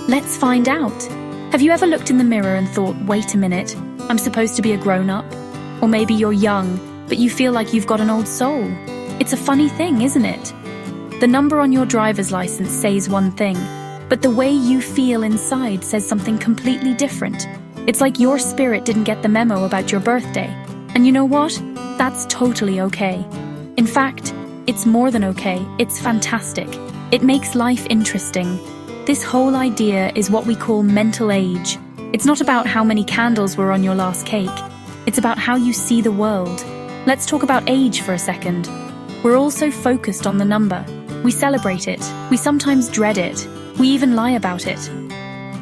Let's find out. Have you ever looked in the mirror and thought, wait a minute, I'm supposed to be a grown-up? Or maybe you're young, but you feel like you've got an old soul. It's a funny thing, isn't it? The number on your driver's license says one thing, but the way you feel inside says something completely different. It's like your spirit didn't get the memo about your birthday. And you know what? That's totally okay. In fact, it's more than okay, it's fantastic. It makes life interesting. This whole idea is what we call mental age. It's not about how many candles were on your last cake. It's about how you see the world. Let's talk about age for a second. We're all so focused on the number. We celebrate it. We sometimes dread it. We even lie about it.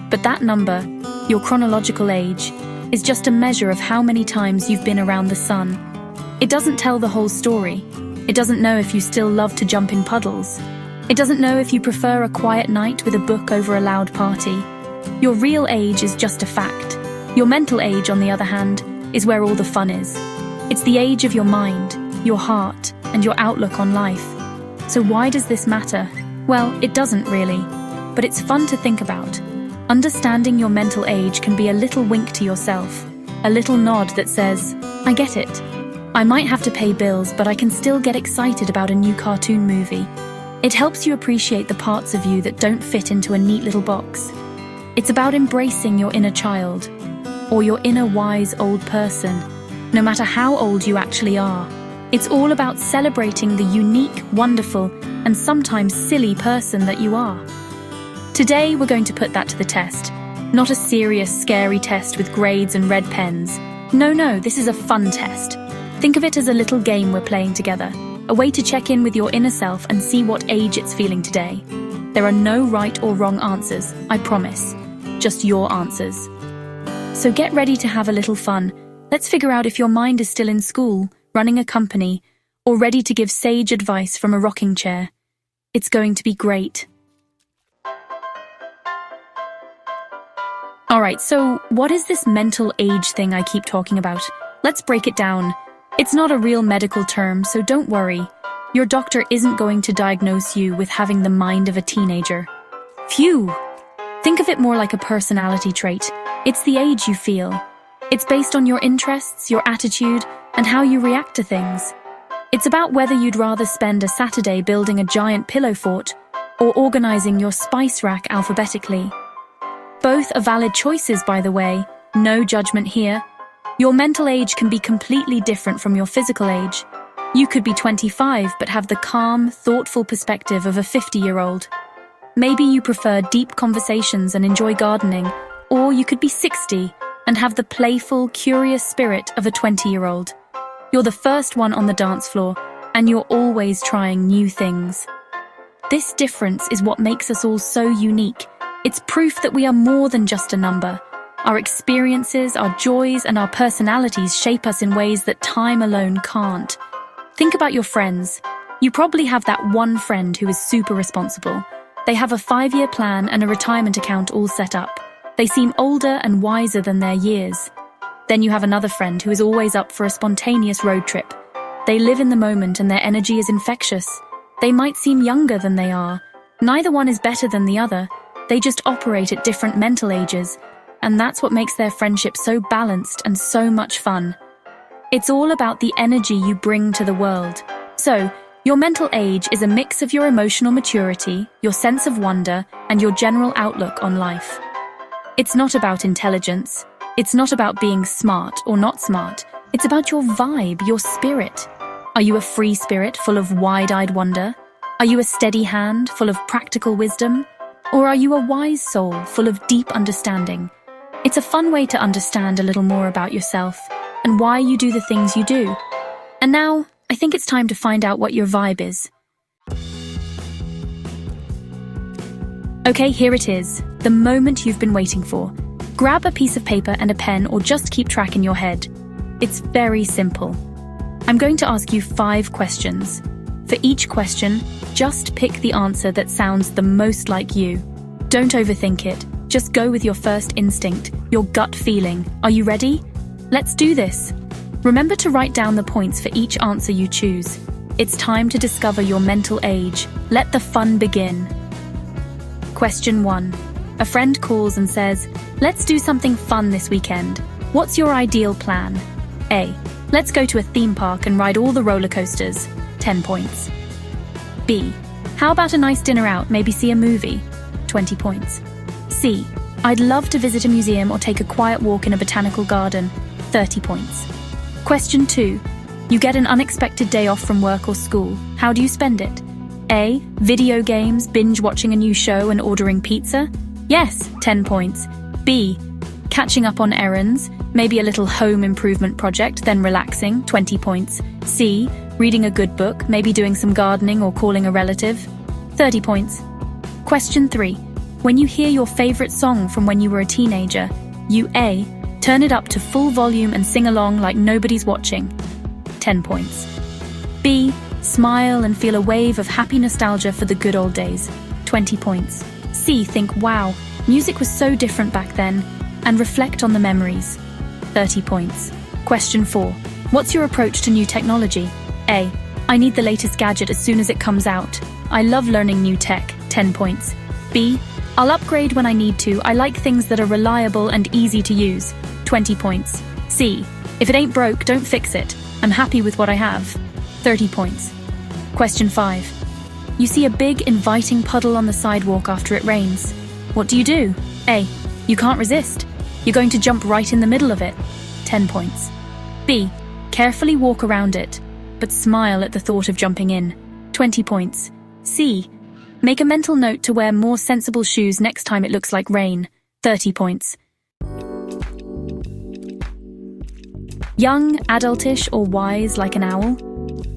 But that number, your chronological age, is just a measure of how many times you've been around the sun. It doesn't tell the whole story. It doesn't know if you still love to jump in puddles. It doesn't know if you prefer a quiet night with a book over a loud party. Your real age is just a fact. Your mental age, on the other hand, is where all the fun is. It's the age of your mind, your heart, and your outlook on life. So why does this matter? Well, it doesn't really, but it's fun to think about. Understanding your mental age can be a little wink to yourself, a little nod that says, I get it. I might have to pay bills, but I can still get excited about a new cartoon movie. It helps you appreciate the parts of you that don't fit into a neat little box. It's about embracing your inner child, or your inner wise old person, no matter how old you actually are. It's all about celebrating the unique, wonderful, and sometimes silly person that you are. Today, we're going to put that to the test. Not a serious, scary test with grades and red pens. No, this is a fun test. Think of it as a little game we're playing together, a way to check in with your inner self and see what age it's feeling today. There are no right or wrong answers, I promise. Just your answers. So get ready to have a little fun. Let's figure out if your mind is still in school, running a company, or ready to give sage advice from a rocking chair. It's going to be great. Alright, so what is this mental age thing I keep talking about? Let's break it down. It's not a real medical term, so don't worry. Your doctor isn't going to diagnose you with having the mind of a teenager. Phew! Think of it more like a personality trait. It's the age you feel. It's based on your interests, your attitude, and how you react to things. It's about whether you'd rather spend a Saturday building a giant pillow fort or organizing your spice rack alphabetically. Both are valid choices, by the way. No judgment here. Your mental age can be completely different from your physical age. You could be 25 but have the calm, thoughtful perspective of a 50-year-old. Maybe you prefer deep conversations and enjoy gardening, or you could be 60 and have the playful, curious spirit of a 20-year-old. You're the first one on the dance floor, and you're always trying new things. This difference is what makes us all so unique. It's proof that we are more than just a number. Our experiences, our joys, and our personalities shape us in ways that time alone can't. Think about your friends. You probably have that one friend who is super responsible. They have a 5-year plan and a retirement account all set up. They seem older and wiser than their years. Then you have another friend who is always up for a spontaneous road trip. They live in the moment and their energy is infectious. They might seem younger than they are. Neither one is better than the other. They just operate at different mental ages. And that's what makes their friendship so balanced and so much fun. It's all about the energy you bring to the world. So, your mental age is a mix of your emotional maturity, your sense of wonder, and your general outlook on life. It's not about intelligence. It's not about being smart or not smart. It's about your vibe, your spirit. Are you a free spirit full of wide-eyed wonder? Are you a steady hand full of practical wisdom? Or are you a wise soul full of deep understanding? It's a fun way to understand a little more about yourself and why you do the things you do. And now, I think it's time to find out what your vibe is. Okay, here it is, the moment you've been waiting for. Grab a piece of paper and a pen or just keep track in your head. It's very simple. I'm going to ask you 5 questions. For each question, just pick the answer that sounds the most like you. Don't overthink it. Just go with your first instinct, your gut feeling. Are you ready? Let's do this. Remember to write down the points for each answer you choose. It's time to discover your mental age. Let the fun begin. Question 1. A friend calls and says, "Let's do something fun this weekend. What's your ideal plan?" A. Let's go to a theme park and ride all the roller coasters. 10 points. B. How about a nice dinner out, maybe see a movie? 20 points. C. I'd love to visit a museum or take a quiet walk in a botanical garden. 30 points. Question 2. You get an unexpected day off from work or school. How do you spend it? A. Video games, binge watching a new show and ordering pizza? Yes, 10 points. B. Catching up on errands, maybe a little home improvement project, then relaxing, 20 points. C. Reading a good book, maybe doing some gardening or calling a relative, 30 points. Question 3. When you hear your favorite song from when you were a teenager, you A. Turn it up to full volume and sing along like nobody's watching, 10 points. B. Smile and feel a wave of happy nostalgia for the good old days, 20 points. C. Think, wow, music was so different back then, and reflect on the memories, 30 points. Question 4. What's your approach to new technology? A. I need the latest gadget as soon as it comes out. I love learning new tech, 10 points. B. I'll upgrade when I need to. I like things that are reliable and easy to use, 20 points. C. If it ain't broke, don't fix it. I'm happy with what I have, 30 points. Question 5. You see a big, inviting puddle on the sidewalk after it rains. What do? A. You can't resist. You're going to jump right in the middle of it, 10 points. B. Carefully walk around it, but smile at the thought of jumping in, 20 points. C. Make a mental note to wear more sensible shoes next time it looks like rain, 30 points. Young, adultish, or wise like an owl?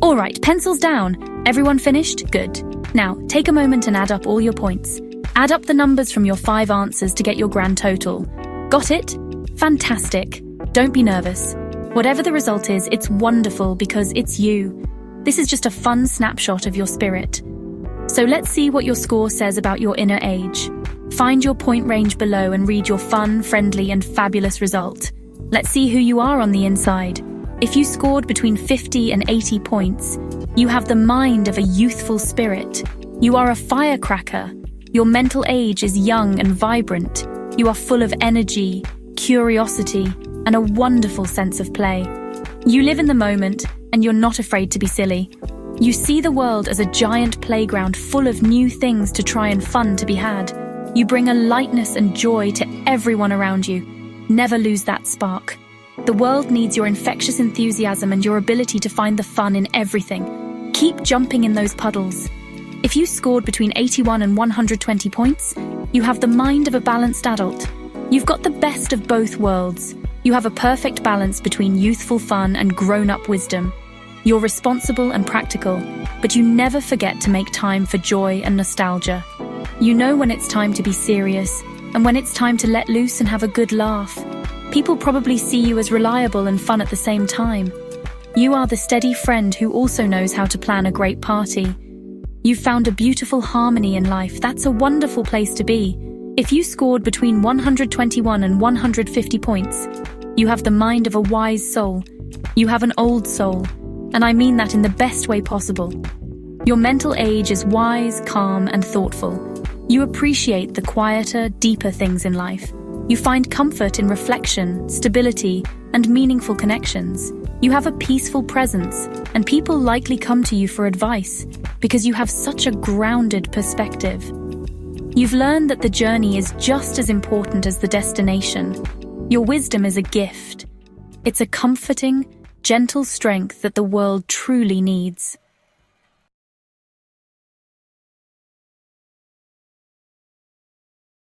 All right, pencils down. Everyone finished? Good. Now, take a moment and add up all your points. Add up the numbers from your 5 answers to get your grand total. Got it? Fantastic. Don't be nervous. Whatever the result is, it's wonderful because it's you. This is just a fun snapshot of your spirit. So let's see what your score says about your inner age. Find your point range below and read your fun, friendly, and fabulous result. Let's see who you are on the inside. If you scored between 50 and 80 points, you have the mind of a youthful spirit. You are a firecracker. Your mental age is young and vibrant. You are full of energy, curiosity, and a wonderful sense of play. You live in the moment, and you're not afraid to be silly. You see the world as a giant playground full of new things to try and fun to be had. You bring a lightness and joy to everyone around you. Never lose that spark. The world needs your infectious enthusiasm and your ability to find the fun in everything. Keep jumping in those puddles. If you scored between 81 and 120 points, you have the mind of a balanced adult. You've got the best of both worlds. You have a perfect balance between youthful fun and grown-up wisdom. You're responsible and practical, but you never forget to make time for joy and nostalgia. You know when it's time to be serious, and when it's time to let loose and have a good laugh. People probably see you as reliable and fun at the same time. You are the steady friend who also knows how to plan a great party. You've found a beautiful harmony in life. That's a wonderful place to be. If you scored between 121 and 150 points, you have the mind of a wise soul. You have an old soul, and I mean that in the best way possible. Your mental age is wise, calm, and thoughtful. You appreciate the quieter, deeper things in life. You find comfort in reflection, stability, and meaningful connections. You have a peaceful presence, and people likely come to you for advice because you have such a grounded perspective. You've learned that the journey is just as important as the destination. Your wisdom is a gift. It's a comforting, gentle strength that the world truly needs.